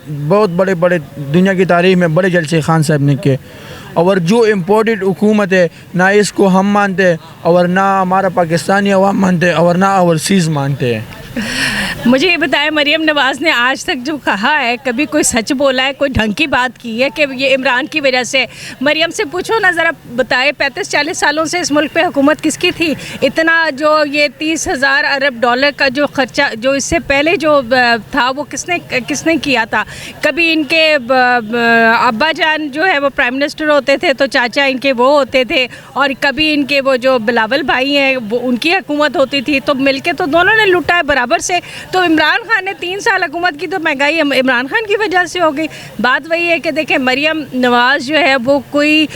बहुत बड़े बड़े दुनिया की तारीख में बड़े जलसे खान साहब ने किए, और जो इम्पोर्टेड हुकूमत है ना इसको हम मानते और ना हमारा पाकिस्तानी अवाम मानते और ना ओवरसीज़ मानते हैं। मुझे ये बताएं, मरीम नवाज़ ने आज तक जो कहा है, कभी कोई सच बोला है, कोई ढंग की बात की है कि ये इमरान की वजह से? मरीम से पूछो ना ज़रा, बताए 35-40 सालों से इस मुल्क पे हुकूमत किसकी थी? इतना जो ये 30,000 अरब डॉलर का जो खर्चा जो इससे पहले जो था वो किसने किया था? कभी इनके अब्बा जान जो है वो प्राइम मिनिस्टर होते थे तो चाचा इनके वो होते थे, और कभी इनके वो जो बिलावल भाई हैं वो उनकी हुकूमत होती थी, तो मिलके तो दोनों ने लूटा है बराबर से। तो इमरान खान ने 3 साल हुकूमत की तो महंगाई इमरान खान की वजह से हो गई। बात वही है कि देखें, मरीम नवाज़ जो है वो कोई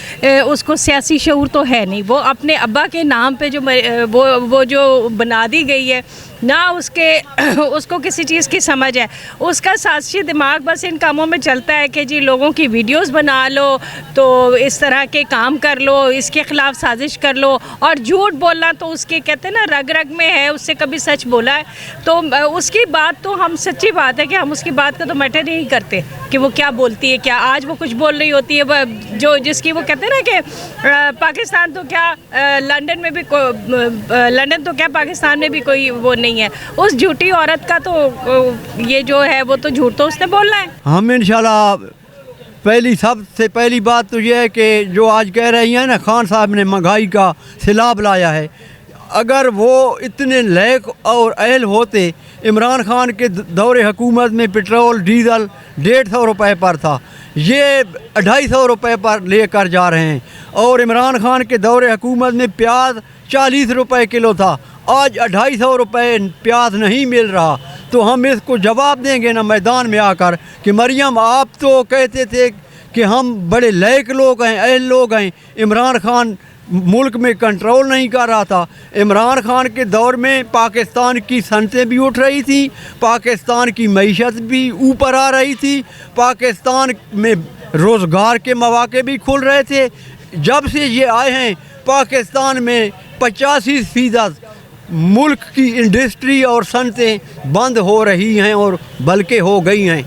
उसको सियासी शऊर तो है नहीं, वो अपने अब्बा के नाम पे जो वो जो बना दी गई है ना, उसको किसी चीज़ की समझ है, उसका साजिशी दिमाग बस इन कामों में चलता है कि जी लोगों की वीडियोस बना लो, तो इस तरह के काम कर लो, इसके ख़िलाफ़ साजिश कर लो, और झूठ बोलना तो उसके कहते हैं ना रग रग में है, उससे कभी सच बोला है तो उसकी बात तो हम सच्ची बात है कि हम उसकी बात का तो मैटर नहीं करते कि वो क्या बोलती है, क्या आज वो कुछ बोल रही होती है जो जिसकी वो कहते हैं ना कि पाकिस्तान तो क्या लंदन में भी लंदन तो क्या पाकिस्तान में भी कोई वो नहीं है। उस झूठी औरत का तो ये जो है वो तो झूठ तो उसने बोलना है। हम इंशाल्लाह सबसे पहली बात तो ये है कि जो आज कह रही हैं ना, खान साहब ने महंगाई का सैलाब लाया है, अगर वो इतने लायक और अहल होते, इमरान खान के दौरे हुकूमत में पेट्रोल डीजल 150 रुपये पर था, ये 250 रुपये पर लेकर जा रहे हैं, और इमरान खान के दौरे हुकूमत में प्याज 40 रुपये किलो था, आज 250 रुपये प्याज नहीं मिल रहा। तो हम इसको जवाब देंगे ना मैदान में आकर कि मरियम आप तो कहते थे कि हम बड़े लायक लोग हैं, अहल लोग हैं, इमरान खान मुल्क में कंट्रोल नहीं कर रहा था। इमरान खान के दौर में पाकिस्तान की सनतें भी उठ रही थी, पाकिस्तान की मईशत भी ऊपर आ रही थी, पाकिस्तान में रोज़गार के मौके भी खुल रहे थे। जब से ये आए हैं पाकिस्तान में 85% मुल्क की इंडस्ट्री और सनतें बंद हो रही हैं और बल्कि हो गई हैं।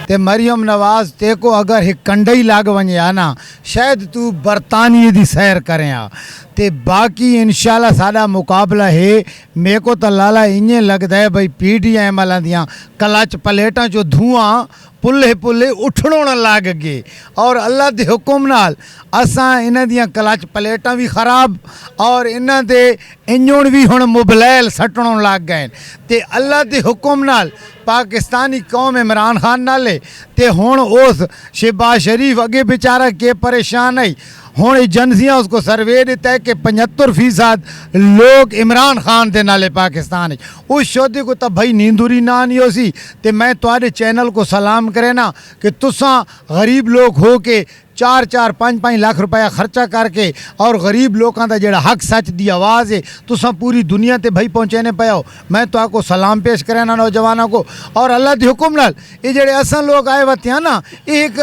ते मरियम नवाज़ ते को अगर एक कंडई लाग वने आ ना, शायद तू बरतानिए दी सैर करें आ, ते बाकी इंशाल्लाह साडा मुकाबला है। मेरे को तो लाला इं लगता है भाई PTM वाला दियाँ क्लच प्लेटा जो धुआं पुल्ले पुल्ले उठणों लग गए, और अल्लाह के हुक्म नाल असां इन्हां दियां क्लच प्लेटा भी खराब और इन्हां दे इंजन भी हुण मुबलैल सटणों लग गए। ते अल्लाह के हुक्म नाल पाकिस्तानी कौम इमरान खान नाले ते हुण उस शहबाज शरीफ अगे बेचारा के परेशान है। हुण एजेंसियां उसको सर्वे दिता है कि 75% लोग इमरान खान के नाले पाकिस्तान है। उस शोधे को तो भाई नींदूरी ना नहीं हो सी। ते मैं तुहाडे चैनल को सलाम करे ना कि तुसां गरीब लोग हो के 4-4, 5-5 लाख रुपया खर्चा करके और गरीब लोगों का जोड़ा हक सच की आवाज़ है तुसां पूरी दुनिया ते भाई पहुँचाने पे हो। मैं तो आपको सलाम पेश करें ना नौजवानों को, और अल्लाह के हुक्म नाल ये जोड़े असल लोग आए वते हैं ना, एक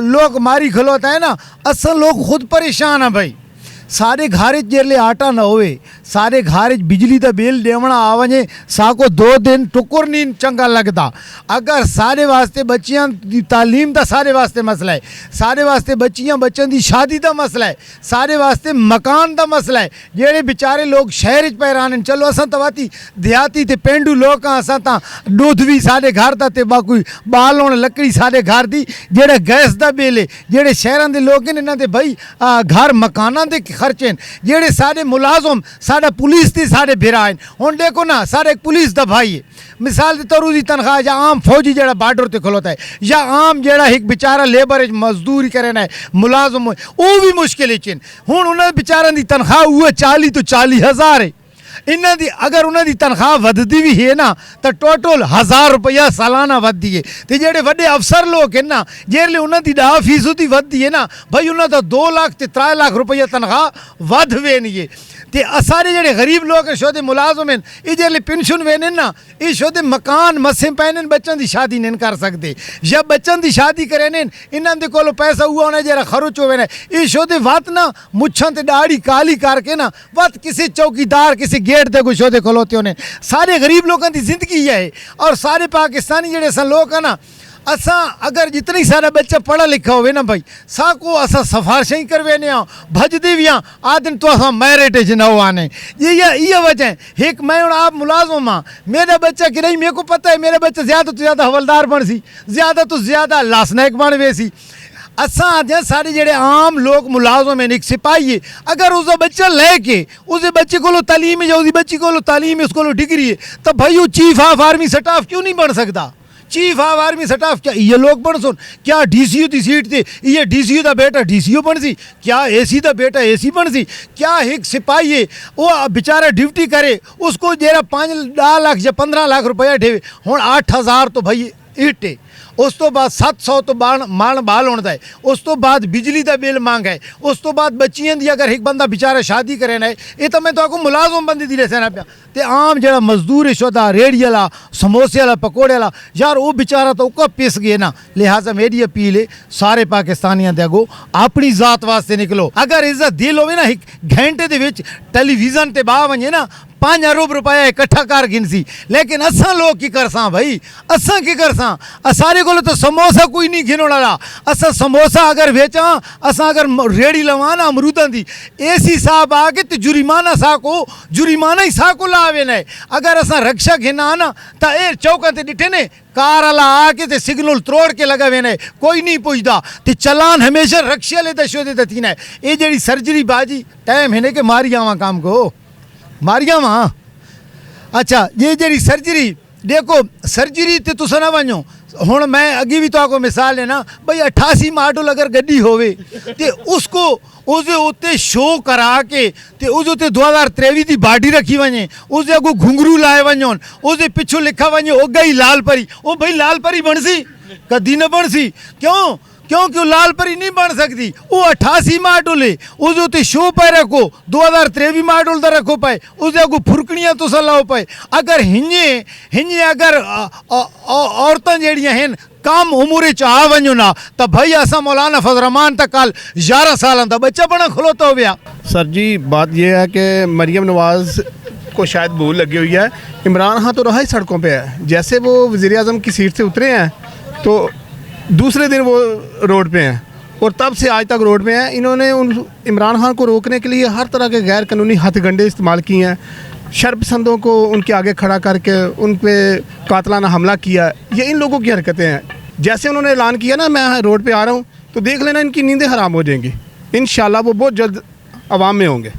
लोग मारी खलोता है ना, असल लोग खुद परेशान है भाई। सारे घर जेले आटा न होवे, सारे घर बिजली का बिल देवना आ वजे, साको 2 दिन टुकुर नहीं चंगा लगता। अगर सारे वास्ते बच्चियां दी तालीम का सारे वास्ते मसला है, सारे वास्ते बच्चों की शादी का मसला है, सारे वास्ते मकान का मसला है। जेड़े बेचारे लोग शहर च पैरान, चलो असां तवाती देहाती ते पेंडू लोग हाँ, असां ता दूध भी सारे घर का ते बाकी बाल होने लकड़ी सारे घर की, जेड़े गैस का बिल है, जेड़े शहरों के लोग हैं इन्होंने भाई घर मकाना के खर्चे, जेड़े सारे मुलाजम साढ़ा पुलिस की साढ़े भिरा हैं। हुण देखो ना, साढ़े एक पुलिस का भाई है, मिसाल के तौर उसकी तनख्वाह या आम फौजी जरा बार्डर ते खलोता है, या आम जरा एक बेचारा लेबर मजदूरी करे ना मुलाजम वो भी मुश्किल च। हुण उन्होंने बेचारों की तनख्वाह वो 40 तो 40,000 है। इन्हां दी अगर उन्होंने तनख्वाह वधदी भी है ना तो टोटल 1000 रुपया सालाना वधदी है। तो जेडे वड्डे अफसर लोग हैं ना, जेले उन्होंने 10% वधदी है ना भाई, उन्होंने तो 2 लाख ते 3 लाख रुपया तनख्वाह वध वेनी है। तो सारे जेडे गरीब लोग हैं शोधे मुलाजम हैं, ये जेले पेंशन वेने ना, ये शोधे मकान मसे पैने, बच्चों की शादी नहीं कर सकते, या बच्चों की शादी करें इन्हों के कोल पैसा हुआ होना जरा खर्च होवे ना, ये शोधे वत ना मुछां ते दाढ़ी काली करके ना वत किसी चौकीदार किसी गेट ते कुछ शोधे खलोते होने। सारे गरीब लोगों की जिंदगी है, और सारे पाकिस्तानी जेडे सन लोग हैं ना असा अगर जितनी सारा बच्चा पढ़ा लिखा होवे ना भाई साको असा सिफारिशें करवे ने भजदी भी आदन तो असा मेरिट च न आने ये वजह है। एक मैं आप मुलाजम हाँ, मेरा बच्चा कि नहीं मेरे को पता है मेरा बच्चा ज़्यादा तो ज़्यादा हवलदार बन सी, ज़्यादा तो ज़्यादा लासनायक बन वे सी। असा आदे सारे जेड़े आम लोग मुलाजम हैं, एक सिपाही है, अगर उसका बच्चा लेके उस बच्चे को तालीम है या उस बच्ची को तालीम है, उसको डिग्री है, तो भाई वो चीफ ऑफ आर्मी स्टाफ क्यों नहीं बन सकता? चीफ ऑफ आर्मी स्टाफ क्या ये लोग बन सुन? क्या DCU की सीट थी ये DCU का बेटा DCU बन सी? क्या AC का बेटा AC बन सी? क्या एक सिपाही है वो बेचारा ड्यूटी करे उसको जरा 5 लाख या 15 लाख रुपया ठेवे हूँ 8,000 तो भाई ईट है, उस तो बाद 700 तो मान बाल होता है, उस तो बाद बिजली का बिल मांग है, उस तो बाद बच्चियां दी अगर एक बंदा बेचारा शादी करे ना ये तो मैं तो आपको मुलाजम बंदी दी रहना पाया ते आम जरा मजदूर शुदा रेहड़ी वाला समोसे वाला पकौड़े वाला यार वो बेचारा तो उका पिस गए ना। लिहाजा मेरी अपील है सारे पाकिस्तानियों दे अगो अपनी जात वास्ते निकलो। अगर इज्जत दिल होवे ना एक घंटे दे विच टेलीविजन ते बाह वने ना 5 अरब रुपया इकट्ठा कर गिनसी, लेकिन असा लोग की करसा भाई असा की करसा सारे को तो समोसा कोई नहीं घिनोण वाला। असा समोसा अगर बेचा असा अगर रेड़ी लवा ना अमरूदन दी AC साहब आके तो जुर्माना ही सा को लावे न। अगर असा रक्षा घिना ना तो ये चौका ते डिठे ने कार वाला आके ते सिग्नल तोड़ के लगावे ने कोई नहीं पूछता ते चलान हमेशा रक्षा ले दशो दे दती ना। ये जड़ी सर्जरी बाजी टाइम है ने के मारी आवा काम को मारिया वहाँ। अच्छा ये जड़ी सर्जरी देखो सर्जरी ते तुस ना वनो हुण मैं अगे भी तो आपको मिसाल है ना भाई 88 मॉडल अगर गड्डी होवे ते उसको उसके उत्ते शो करा के ते उस उत्ते 2023 की बाडी रखी वने उसके अगो घुंघरू लाए वनो उसके पिछू लिखा वने ओ गई लाल परी। ओ भाई लाल परी बन सी कदी न बन सी क्योंकि लाल परी नहीं बन सकती। वो 88 मॉडल है उस उत्ते शो पे रखो 2023 मॉडल का रखो पाए उसके अगो फुरकड़ियाँ तो लाओ पाए। अगर हिंजे अगर औरतां जड़ियाँ हैं कम उम्र च आ वनो ना तो भाई असा मौलाना फजल रहमान तक कल 11 साल का बच्चा बना खलोता हो गया। सर जी बात यह है कि मरीम नवाज़ को शायद भूल लगी हुई है। इमरान खान तो रहा ही सड़कों पे है, जैसे वो वज़ीर-ए-आज़म की सीट से उतरे हैं तो दूसरे दिन वो रोड पे हैं और तब से आज तक रोड पे हैं। इन्होंने उन इमरान खान को रोकने के लिए हर तरह के गैर कानूनी हथकंडे इस्तेमाल किए हैं। शर्पसंदों को उनके आगे खड़ा करके उन पे कातलाना हमला किया। ये इन लोगों की हरकतें हैं। जैसे उन्होंने ऐलान किया ना मैं रोड पे आ रहा हूँ तो देख लेना इनकी नींदें हराम हो जाएंगी। इंशाल्लाह वो बहुत जल्द अवाम में होंगे।